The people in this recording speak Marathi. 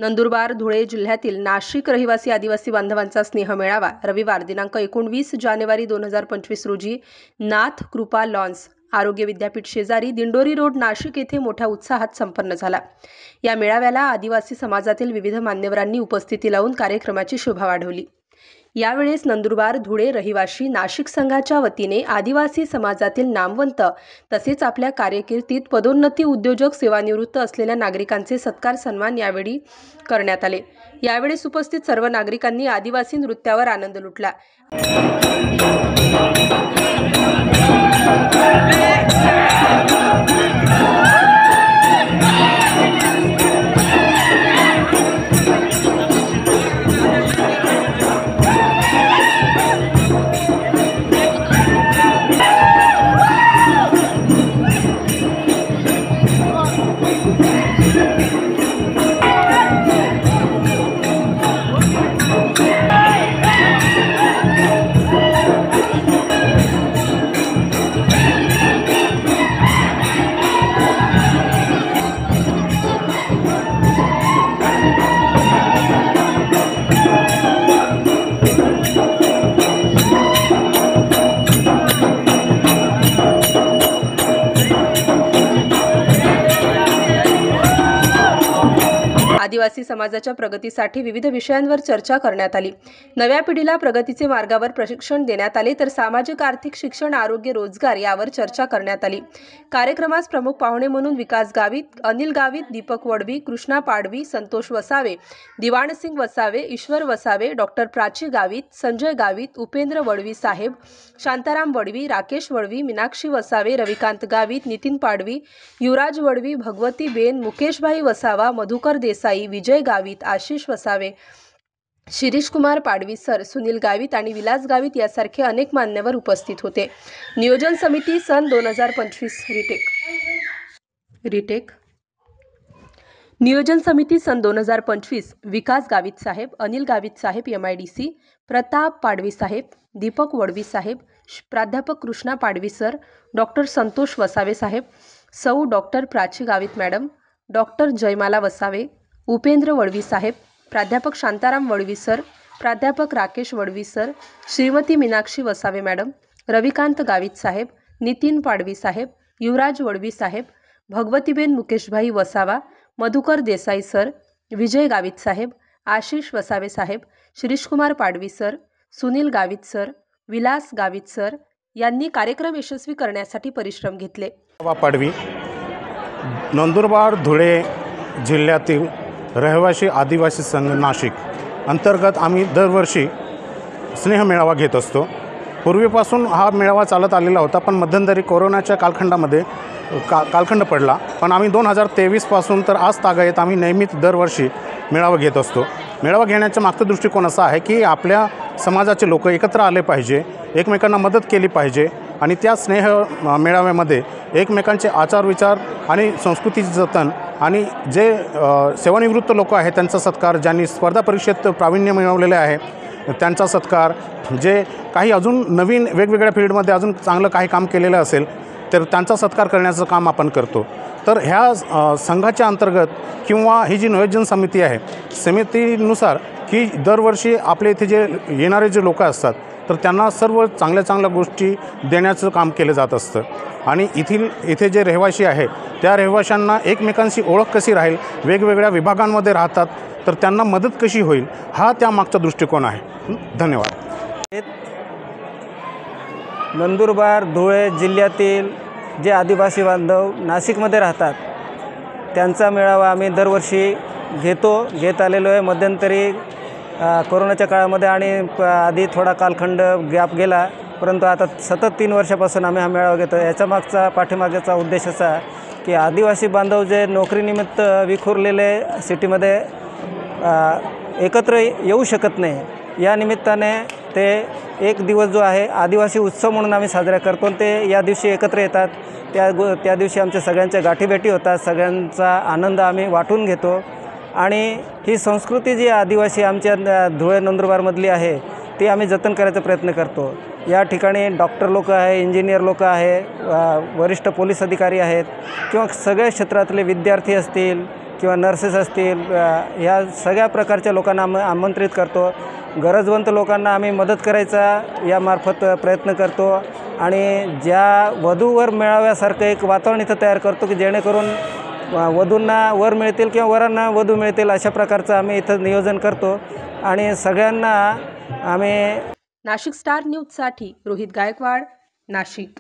नंदुरबार धुळे जिल्ह्यातील नाशिक रहिवासी आदिवासी बांधवांचा स्नेह मेळावा रविवार दिनांक 19 जानेवारी 2025 रोजी नाथ कृपा लॉन्स आरोग्य विद्यापीठ शेजारी दिंडोरी रोड नाशिक येथे मोठ्या उत्साहात संपन्न झाला। या मेळाव्याला आदिवासी समाजातील विविध मान्यवरांनी उपस्थिती लावून कार्यक्रमाची शोभा वाढवली। यावेळेस नंदुरबार धुळे रहिवासी नाशिक संघाच्या वतीने आदिवासी समाजातील नामवंत तसेच आपल्या कारकिर्दीत पदोन्नती उद्योजक सेवानिवृत्त असलेल्या नागरिकांचे सत्कार सन्मान यावेळी करण्यात आले। यावेळेस उपस्थित सर्व नागरिकांनी आदिवासी नृत्यावर आनंद लुटला। आदिवासी समाजाच्या प्रगतीसाठी विविध विषयांवर चर्चा करण्यात आली। नव्या पिढीला प्रगतीचे मार्गावर प्रशिक्षण देण्यात आले तर सामाजिक आर्थिक शिक्षण आरोग्य रोजगार यावर चर्चा करण्यात आली। कार्यक्रमास प्रमुख पाहुणे म्हणून विकास गावित, अनिल गावित, दीपक वडवी, कृष्णा पाडवी, संतोष वसावे, दिवाणसिंग वसावे, ईश्वर वसावे, डॉक्टर प्राची गावित, संजय गावित, उपेंद्र वडवी साहेब, शांताराम वडवी, राकेश वडवी, मीनाक्षी वसावे, रविकांत गावित, नितीन पाडवी, युवराज वडवी, भगवती बेन, मुकेशभाई वसावा, मधुकर देसाई, विजय गावित, आशिष वसावे, शिरीष कुमार पाडवी सर, सुनील गावित आणि विलास गावित यासारखे अनेक मान्यवर उपस्थित होते। नियोजन समिती सन 2025 रिटेक नियोजन समिती सन 2025 विकास गावित साहेब, अनिल गावित साहेब MIDC, प्रताप पाडवी साहेब, दीपक वडवी साहेब, प्राध्यापक कृष्णा पाडवी सर, डॉक्टर संतोष वसावे साहेब, सौ doctor Prachi Gavit madam, doctor Jayamala Vasave, Upendra Vadvi Saheb, प्राध्यापक शांताराम वडवी सर, प्राध्यापक Rakesh Vadvi sir, Shrimati Meenakshi Vasave madam, Ravikant Gavit Saheb, Nitin Padvi Saheb, Yuvraj Vadvi Saheb, Bhagwatiben Mukeshbhai Vasava, Madhukar Desai sir, Vijay Gavit Saheb, Ashish Vasave Saheb, Shirishkumar Padvi sir, Sunil Gavit sir, Vilas Gavit sir यांनी कार्यक्रम यशस्वी करण्यासाठी परिश्रम घेतले। पाडवी नंदुरबार धुळे जिल्ह्यातील रहिवासी आदिवासी संघ नाशिक अंतर्गत आम्ही दरवर्षी स्नेह मेळावा घेत असतो। पूर्वीपासून हा मेळावा चालत आलेला होता, पण मध्यंतरी कोरोनाच्या कालखंडामध्ये कालखंड पडला, पण आम्ही 2023 पासून तर आज तागायत आम्ही नेहमीच दरवर्षी मेळावा घेत असतो। मेळावा घेण्याचा मागचा दृष्टिकोन असा आहे की आपल्या समाजाचे लोक एकत्र आले पाहिजे, एकमेकांना मदत केली पाहिजे आणि त्या स्नेह मेळाव्यामध्ये एकमेकांचे आचार विचार आणि संस्कृतीचे जतन आणि जे सेवानिवृत्त लोक आहेत त्यांचा सत्कार, ज्यांनी स्पर्धा परीक्षेत प्रावीण्य मिळवलेले आहे त्यांचा सत्कार, जे काही अजून नवीन वेगवेगळ्या फील्डमध्ये अजून चांगलं काही काम केलेलं असेल तर त्यांचा सत्कार करण्याचं काम आपण करतो। तर ह्या संघाच्या अंतर्गत किंवा ही जी नियोजन समिती आहे समितीनुसार की दरवर्षी आपल्या इथे जे येणारे जे लोक असतात तर त्यांना सर्व चांगल्या गोष्टी देण्याचं काम केलं जात असतं आणि इथे जे रहिवासी आहे त्या रहिवाशांना एकमेकांशी ओळख कशी राहील, वेगवेगळ्या विभागांमध्ये राहतात तर त्यांना मदत कशी होईल हा त्यामागचा दृष्टिकोन आहे। धन्यवाद। नंदुरबार धुळे जिल्ह्यातील जे आदिवासी बांधव नाशिकमध्ये राहतात त्यांचा मेळावा आम्ही दरवर्षी घेत आलेलो आहे। मध्यंतरी कोरोनाच्या काळामध्ये आणि आधी थोडा कालखंड गॅप गेला, परंतु आता सतत 3 वर्षापासून आम्ही हा मेळावा घेतो। याच्या पाठीमागचा उद्देश असा की आदिवासी बांधव जे नोकरीनिमित्त विखुरलेले सिटीमध्ये एकत्र येऊ शकत नाही, या निमित्ताने ते एक दिवस जो आहे आदिवासी उत्सव म्हणून आम्ही साजरा करतो। ते या दिवशी एकत्र येतात, त्या दिवशी आमच्या सगळ्यांच्या गाठीभेटी होतात, सगळ्यांचा आनंद आम्ही वाटून घेतो आणि ही संस्कृती जी आदिवासी आमच्या धुळे नंदुरबारमधली आहे ती आम्ही जतन करायचा प्रयत्न करतो। या ठिकाणी डॉक्टर लोक आहे, इंजिनियर लोक आहे, वरिष्ठ पोलीस अधिकारी आहेत किंवा सगळ्या क्षेत्रातले विद्यार्थी असतील किंवा नर्सेस असतील, ह्या सगळ्या प्रकारच्या लोकांना आमंत्रित करतो. गरजवंत लोकांना आम्ही मदत करायचा यामार्फत प्रयत्न करतो आणि ज्या वधूवर मेळाव्यासारखं एक वातावरण इथं तयार करतो की जेणेकरून वधूंना वर मिळतील किंवा वरांना वधू मिळतील अशा प्रकारचं आम्ही इथं नियोजन करतो आणि सगळ्यांना आम्ही. नाशिक स्टार न्यूजसाठी रोहित गायकवाड, नाशिक.